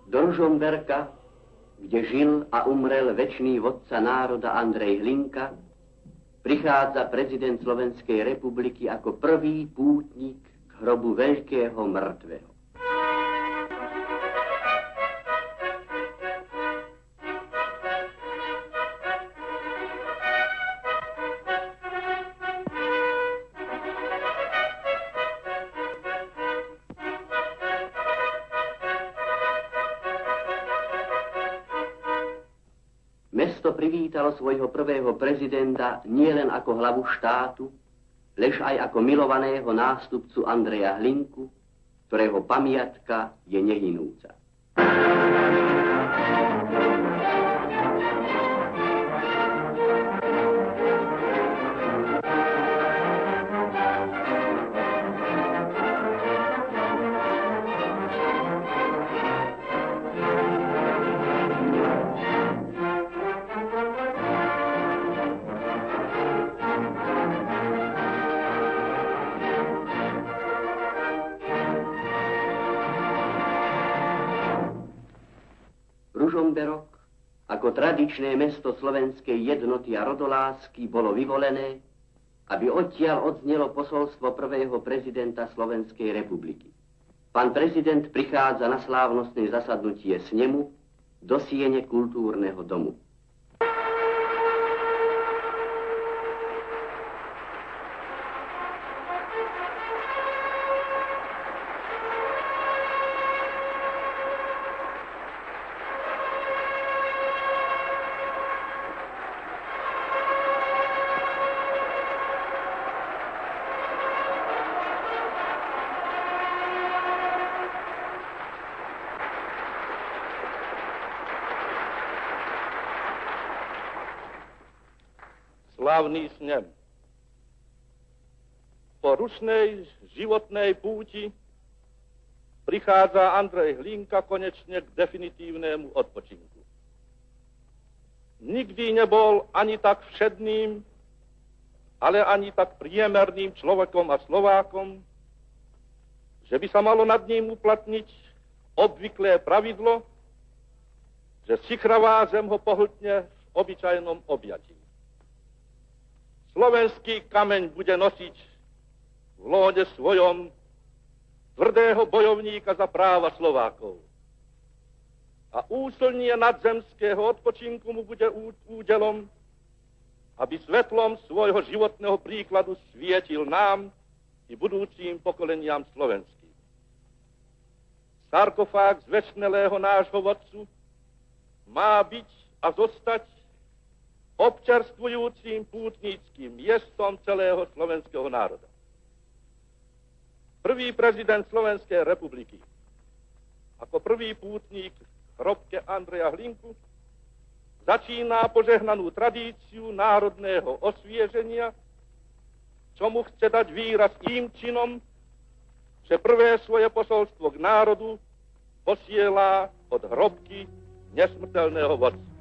Do Ružomberka, kde žil a umrel večný vodca národa Andrej Hlinka, prichádza prezident Slovenskej republiky ako prvý pútnik k hrobu veľkého mŕtvého. Mesto privítalo svojho prvého prezidenta nielen ako hlavu štátu, lež aj ako milovaného nástupcu Andreja Hlinku, ktorého pamiatka je nehynúca. Ružomberok, ako tradičné mesto slovenskej jednoty a rodolásky, bolo vyvolené, aby odtiaľ odznelo posolstvo prvého prezidenta Slovenskej republiky. Pán prezident prichádza na slávnostné zasadnutie snemu do siene kultúrneho domu. Slávny snem. Po rušnej životnej púti prichádza Andrej Hlinka konečne k definitívnemu odpočinku. Nikdy nebol ani tak všedným, ale ani tak priemerným človekom a Slovákom, že by sa malo nad ním uplatniť obvyklé pravidlo, že sichravá zem ho pohltne v obyčajnom objatí. Slovenský kameň bude nosiť v lóne svojom tvrdého bojovníka za práva Slovákov. A úsilnie nadzemského odpočinku mu bude údelom, aby svetlom svojho životného príkladu svietil nám i budúcim pokoleniam slovenským. Sarkofág zvečnelého nášho vodcu má byť a zostať občerstvujúcim pútnickým miestom celého slovenského národa. Prvý prezident Slovenskej republiky ako prvý pútnik v hrobke Andreja Hlinku začína požehnanú tradíciu národného osvieženia, čomu chce dať výraz tým činom, že prvé svoje posolstvo k národu posiela od hrobky nesmrteľného vodcu.